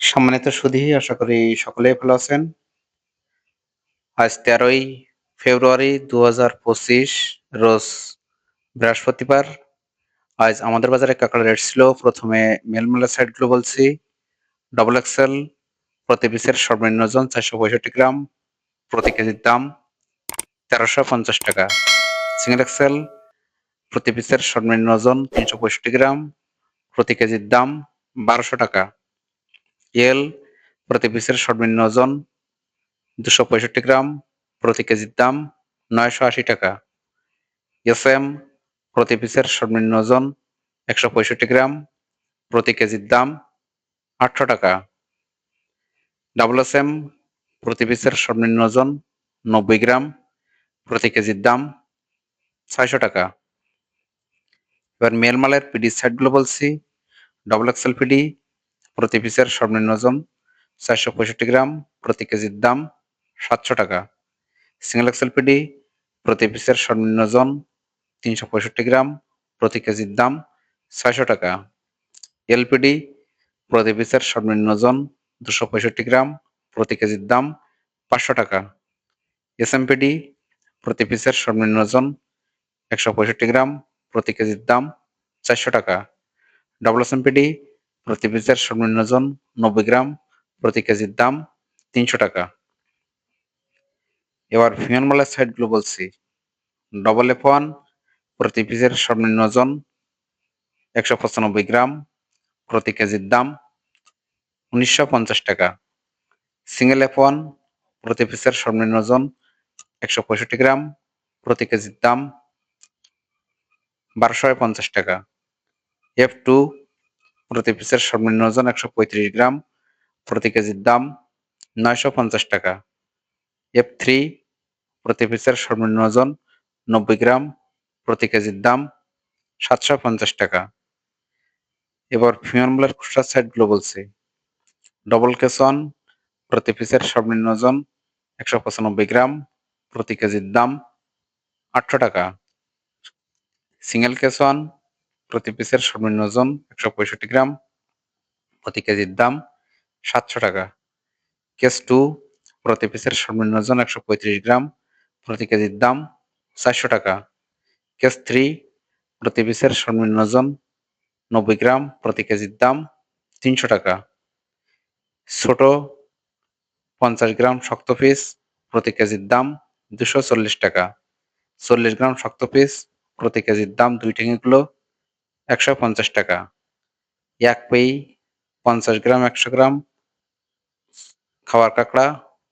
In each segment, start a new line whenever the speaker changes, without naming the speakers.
সম্মানিত সুধী, আশা করি সকলেই ভালো আছেন। আজ ১৩ই ফেব্রুয়ারি ২০২৫ রোজ বৃহস্পতিবার। আজ আমাদের বাজারে কাঁকড়ার রেট ছিল প্রথমে মেলমেলা সাইটগুলো বলছি। ডবল এক্সেল প্রতি পিসের সর্বনিম্ন ওজন ৪৬৫ গ্রাম, প্রতি কেজির দাম ১৩৫০ টাকা। সিঙ্গেল এক্সেল প্রতি পিসের সর্বনিম্ন ওজন ৩৬৫ গ্রাম, প্রতি কেজির দাম ১২০০ টাকা। এল প্রতি পিসের সর্বনিম্ন ওজন ২৬৫ গ্রাম, প্রতি কেজির দাম ৯৮০ টাকা। এসএম প্রতি পিসের সর্বনিম্ন ওজন ১৬৫ গ্রাম, প্রতি কেজির দাম ৮০০ টাকা। ডাবল এসএম প্রতি পিসের সর্বনিম্ন ওজন ৯০ গ্রাম, প্রতি কেজির দাম ৬০০ টাকা। এবার মেলমালের পিডি সাইটগুলো বলছি। ডবল এক্সেল পিডি প্রতি পিসের সর্বনিম্ন ওজন ৪৬৫ গ্রাম, প্রতি কেজির দাম ৭০০ টাকা। সিঙ্গেল এক্সেল পিডি প্রতি পিসের সর্বনিম্ন ওজন ৩৬৫ গ্রাম, প্রতি কেজির দাম ৬০০ টাকা। এলপিডি প্রতি পিসের সর্বনিম্ন ওজন ২৬৫ গ্রাম, প্রতি কেজির দাম ৫০০ টাকা। এসএমপিডি প্রতি পিসের সর্বনিম্ন ওজন ১৬৫ গ্রাম, প্রতি কেজির দাম ৪০০ টাকা। ডাবল এসএমপিডি প্রতি পিসের সর্বনিম্ন ওজন ৯০ গ্রাম, প্রতি কেজির দাম ৩০০ টাকা। এবার ফিমেল মালের সাইটগুলো বলছি। ডবল F1 প্রতি পিসের সর্বনিম্ন ওজন ১৯৫ গ্রাম, প্রতি কেজির দাম ১৯৫০ টাকা। সিঙ্গেল F1 প্রতি পিসের সর্বনিম্ন ওজন ১৬৫ গ্রাম, প্রতি কেজির দাম ১২৫০ টাকা। F2 প্রতি পিসের সর্বনিম্ন ওজন ১৩৫ গ্রাম, প্রতি কেজির দাম ৯৫০ টাকা। F3 প্রতি পিসের সর্বনিম্ন ওজন ৯০ গ্রাম, প্রতি কেজির দাম ৭৫০ টাকা। এবার ফিমেল মালের খুচরা সাইটগুলো বলছি। ডবল কেসন প্রতি পিসের সর্বনিম্ন ওজন ১৯৫ গ্রাম, প্রতি কেজির দাম ৮০০ টাকা। সিঙ্গেল কেসন প্রতি পিসের সর্বনিম্ন ওজন ১৬৫ গ্রাম, প্রতি কেজির দাম ৭০০ টাকা। কেস 2 প্রতি পিসের সর্বনিম্ন ওজন ১৩৫ গ্রাম, প্রতি কেজির দাম ৪০০ টাকা। কেস 3 প্রতি পিসের সর্বনিম্ন ওজন ৯০ গ্রাম, প্রতি কেজির দাম ৩০০ টাকা। ছোট ৫০ গ্রাম শক্ত পিস, প্রতি কেজির দাম ২৪০ টাকা। ৪০ গ্রাম শক্ত পিস, প্রতি কেজির দাম ২ ঠেঙিগুলো ১৫০ টাকা। এক পেই ৫০ গ্রাম ১০০ গ্রাম খাওয়ার কাঁকড়া,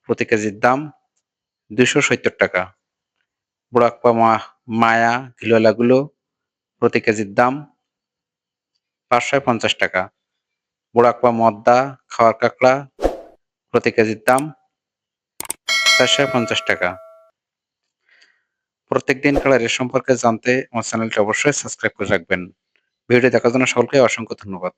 প্রতি কেজির দাম ২৭০ টাকা। বুড়াক্পা মায়া ঘিলওয়ালাগুলো, প্রতি কেজির দাম ৫৫০ টাকা। বুড়াক্পা মদ্দা খাওয়ার কাঁকড়া, প্রতি কেজির দাম ৪৫০ টাকা। প্রত্যেকদিন কাঁকড়ার রেট সম্পর্কে জানতে আমার চ্যানেলটি অবশ্যই সাবস্ক্রাইব করে রাখবেন। ভিডিওটি দেখার জন্য সকলকে অসংখ্য ধন্যবাদ।